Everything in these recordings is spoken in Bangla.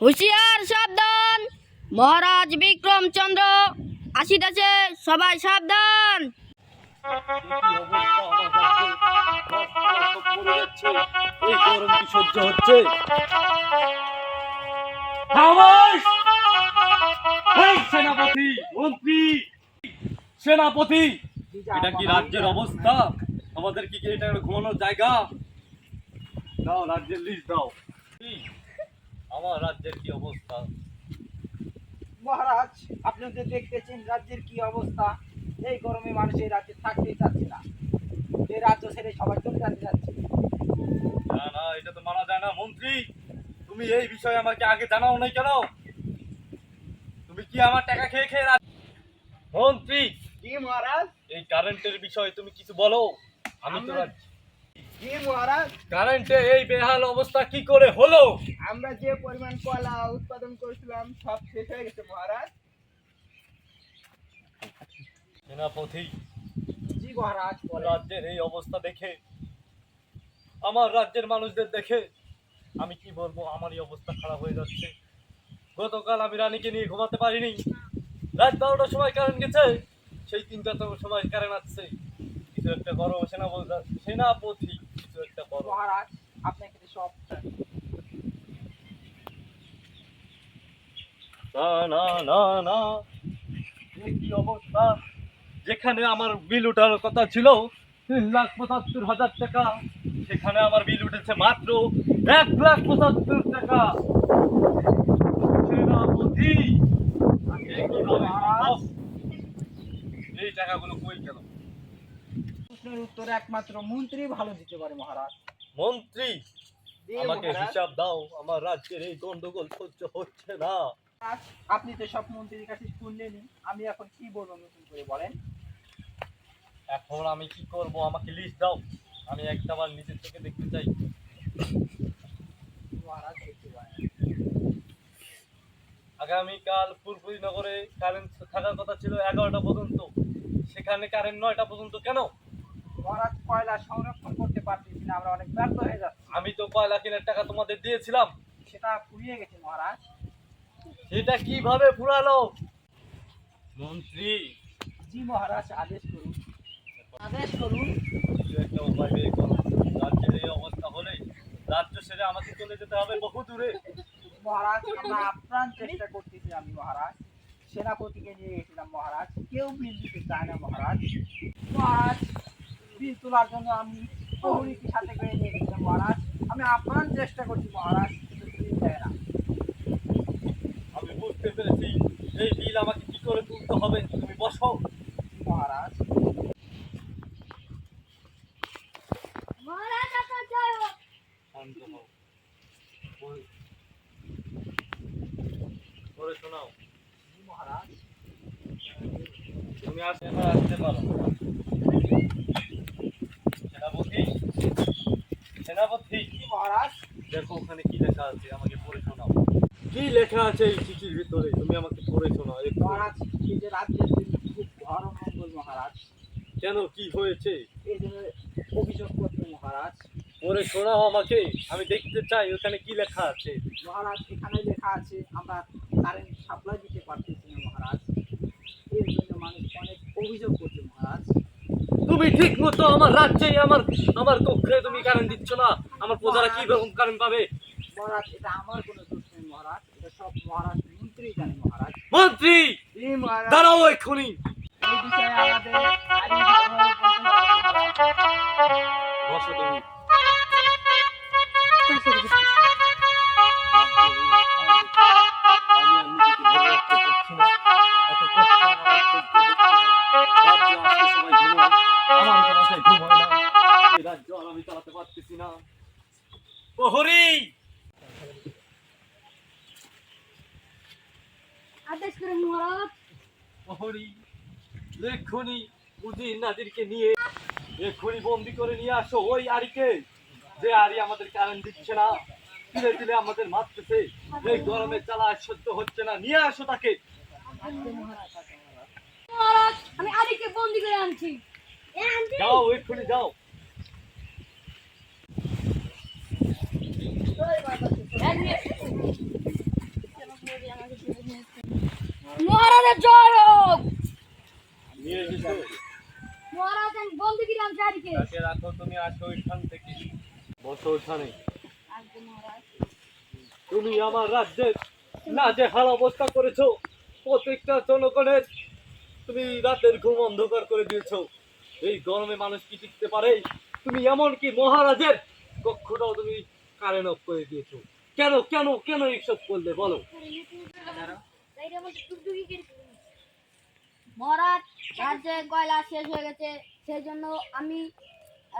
হুঁশিয়ার সাবধান, মহারাজ বিক্রমচন্দ্র আসিতেছে, সবাই সাবধান। এই গরম কি সহ্য হচ্ছে? খামোশ! এই সেনাপতি, মন্ত্রী, সেনাপতি, এটা কি রাজ্যের অবস্থা? আমাদের কি এটা ঘুমানোর জায়গা? দাও রাজ্যের লিস্ট দাও। আমার রাজ্যের কি অবস্থা? মহারাজ, আপনি যে দেখতেছেন রাজ্যের কি অবস্থা। এই গরমে মানুষ এই রাজ্যে থাকতেই চাচ্ছে না। এই রাজ্য ছেড়ে সবাই চলে যেতে যাচ্ছে। না না, এটা তো মানা যায় না। মন্ত্রী, তুমি এই বিষয়ে আমাকে আগে জানাও নাই কেন? তুমি কি আমার টাকা খেয়ে খেয়ে মন্ত্রী, কি মহারাজ? এই কারেন্টের বিষয়ে তুমি কিছু বলো। আমি তো কি মহারাজ? কারেন্টে এই বেহাল অবস্থা কি করে হলো? আমরা যে পরিমাণ কয়লা উৎপাদন করেছিলাম সব শেষ হয়ে গেছে মহারাজ। সেনাপতি, জি মহারাজ, রাজ্যের এই অবস্থা দেখে, আমার রাজ্যের মানুষদের দেখে আমি কি বলবো, আমারই অবস্থা খারাপ হয়ে যাচ্ছে। গতকাল আমি রানীকে নিয়ে ঘুমাতে পারিনি। রাত 12টার সময় কারেন্ট গেছে, সেই 3টার সময় কারেন্ট আসছে। কিছু একটা করো সেনাপতি, কিছু একটা করো। মহারাজ, আপনাকে তো সব না না না না, এই কি অবস্থা? যেখানে আমার বিল ওঠার কথা ছিল 3,75,000 টাকা, সেখানে আমার বিল উঠেছে মাত্র 1,75,000 টাকা। সেনাপতি, এ কিভাবে সম্ভব? এই টাকাগুলো কই গেল? প্রশ্নের উত্তর একমাত্র মন্ত্রী ভালো দিতে পারে মহারাজ। মন্ত্রী, জি আমাকে মহারাজ। হিসাব দাও, আমার রাজ্যের এই গন্ডগোল সহ্য হচ্ছে না। আপনি তো সব মন্ত্রীর কাছে শুনলেনই, আমি এখন কি বলবো নতুন করে বলেন। এখন আমি কি করব? আমাকে লিস্ট দাও, আমি একটাবার নিজের চোখে দেখতে চাই। মহারাজ দেখতে পারেন। আগামীকাল ফুলপুরি নগরে কারেন্ট থাকার কথা ছিল 11টা পর্যন্ত, সেখানে কারেন্ট 9টা পর্যন্ত কেন? মহারাজ, কয়লা সংরক্ষণ করতে পারতেছি না, আমরা অনেক ব্যর্থ হয়ে যাচ্ছি। আমি তো কয়লা কেনার টাকা তোমাদের দিয়েছিলাম, সেটা ফুরিয়ে গেছে মহারাজ। সেটা কিভাবে ফুরালো? মন্ত্রী, জি মহারাজ, আদেশ করুন, আদেশ করুন। কিছু একটা উপায় বের করো। রাজ্যের এই অবস্থা হলে রাজ্য ছেড়ে আমাকে চলে যেতে হবে বহু দূরে। মহারাজ, আমরা আপ্রাণ চেষ্টা করতেছি। আমি মহারাজ সেনাপতিকে নিয়ে গেছিলাম মহারাজ, কেউ বিল দিতে চায় না মহারাজ। মহারাজ, বিল তোলার জন্য আমি প্রহরীকে সাথে করে নিয়ে গেছিলাম মহারাজ। আমি আপ্রাণ চেষ্টা করছি মহারাজ, কিন্তু বিল দেয় না। আমি বুঝতে পেরেছি, এই বিল আমাকে কি করে তুলতে হবে। তুমি বসো। মহারাজ, শান্ত হও, পরে শোনাও। জি মহারাজ। তুমি এবার আসতে পারো। সেনাপতি, সেনাপতি, জি মহারাজ। দেখো ওখানে কি লেখা আছে, আমাকে পড়ে শোনাও। কি লেখা আছে এই চিঠির ভিতরে, তুমি আমাকে পড়ে শোনাও একটু। মহারাজ, এই যে রাজ্যের জন্য খুব ঘর মঙ্গল মহারাজ, কেন, কি হয়েছে? এই জন্য অভিযোগ করছে মহারাজ। পড়ে শোনাও আমাকে, আমি দেখতে চাই ওখানে কি লেখা আছে। মহারাজ, এখানে লেখা আছে আমরা কারেন্ট সাপ্লাই দিতে পারতেছি না মহারাজ, এর জন্য মানুষ অনেক অভিযোগ করছে মহারাজ। তুমি ঠিক মতো আমার রাজ্যে আমার আমার কক্ষে তুমি কারেন্ট দিচ্ছ না, আমার প্রজারা কি রকম কারেন্ট পাবে? মহারাজ, এটা আমার কোনো দোষ নেই মহারাজ, এটা সব মহারাজ মন্ত্রী জানে মহারাজ। মন্ত্রী, জি মহারাজ, দাঁড়াও এক্ষুনি। এই বিষয়ে আমাদের আইনি ভালোভাবে বলতে হবে মহারাজ। বসো তুমি। আমি আর নিজেকে ধরে রাখতে পারছি না, এত কষ্ট আমার আর সহ্য হচ্ছে না। রাজ্যে আসলে সবাই ঘুমায়, আমার তো বাসায় ঘুম হয় না। এই রাজ্য আর আমি চালাতে পারতেছি না। প্রহরী, আদেশ করে মহারাজ। প্রহরী, এক্ষুনি উজির নাজিরকে নিয়ে এক্ষুনি বন্দি করে নিয়ে আসো ওই আরিকে, যে আরি আমাদের কারেন্ট দিচ্ছে না, তিলে তিলে আমাদের মারতেছে। এই গরমে জ্বালা আর সহ্য হচ্ছে না, নিয়ে আসো তাকে। মহারাজ, আমি আলীকে বন্দি করে আনছি। যাও এক্ষুনি যাও। জয় হোক। নিয়ে এসেছো? মহারাজ আমি বন্দি করে আনছি আদিকে। তাকে রাখো, তুমি আসো এখান থেকে, বসো এখানে। আজকে মহারাজ তুমি আমার রাজ্যের না যে হাল অবস্থা করেছো, প্রত্যেকটা জনগণের তুমি রাতের ঘুম অন্ধকার করে দিয়েছো। এই গরমে মানুষ কি টিকতে পারে? তুমি এমনকি মহারাজের কক্ষটাও তুমি কারেন্ট অফ করে দিয়েছো। কেন কেন কেন এইসব করলে বলো? মহারাজ রাজ্যে কয়লা শেষ হয়ে গেছে, সেই জন্য আমি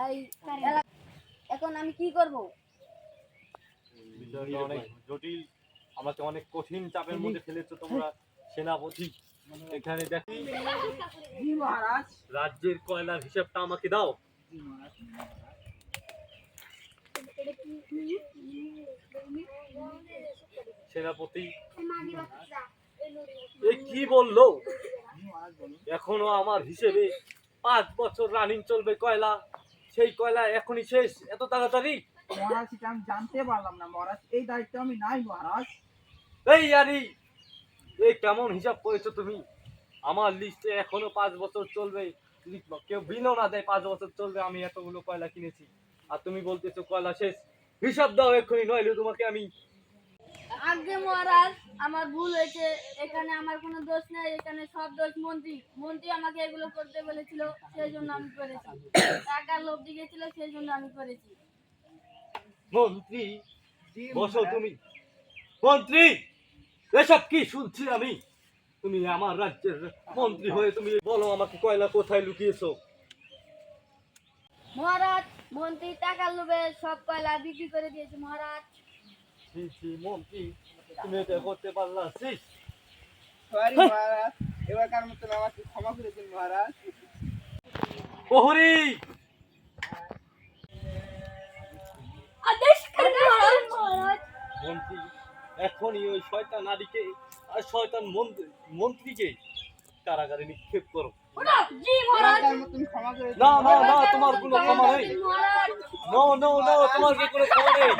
এই এখন আমি কি করব? বিষয়টা অনেক জটিল, আমাকে অনেক কঠিন চাপের মধ্যে ফেলেছো তোমরা সেনাপতি। এখানে দেখি জি মহারাজ। রাজ্যের কয়লার হিসাবটা আমাকে দাও। জি মহারাজ। সেনাপতি এ কি বললো? জি মহারাজ বলুন। এখনো আমার হিসেবে 5 বছর রানিং চলবে কয়লা, সেই কয়লা এখনই শেষ এত তাড়াতাড়ি? মহারাজ এটা আমি জানতে পারলাম না মহারাজ, এই দায়িত্ব আমি নাই মহারাজ। এই আরি, এই কেমন হিসাব করেছো তুমি? আমার লিস্টে এখনো 5 বছর চলবে, কেউ বিলও না দেয় 5 বছর চলবে, আমি এতগুলো কয়লা কিনেছি, আর তুমি বলতেছো কয়লা শেষ। হিসাব দাও এক্ষুনি, নইলে তোমাকে আমি। আগে মহারাজ আমার ভুল হয়েছে, এখানে আমার কোনো দোষ নেই, এখানে সব দোষ মন্ত্রী। মন্ত্রী আমাকে এগুলো করতে বলেছিল, সেই জন্য আমি করেছি। টাকার লোভ দিয়েছিল, সেই জন্য আমি করেছি। মন্ত্রী, জি বসো মহারাজ। তুমি। মন্ত্রী, এসব কি শুনছি আমি? তুমি আমার রাজ্যের মন্ত্রী হয়ে তুমি বলো আমাকে কয়লা কোথায় লুকিয়েছো? মহারাজ মন্ত্রী টাকার লোভে সব কয়লা বিক্রি করে দিয়েছে মহারাজ। ছি ছি মন্ত্রী, তুমি এটা করতে পারলা? ছি। সরি মহারাজ, এবারকার মতন আমাকে ক্ষমা করে দিন মহারাজ। প্রহরী, আদেশ করেন মহারাজ। মন্ত্রী এখনই ওই শয়তান নারীকে আর শয়তান মন্ত্রীকে কারাগারে নিক্ষেপ করো। ওটা জি মহারাজ। এবারকার মতন ক্ষমা করে দিন না না মহারাজ। না, তোমার কোনো ক্ষমা নেই। মহারাজ নো নো নো, তোমার কি কোনো ক্ষমা নেই।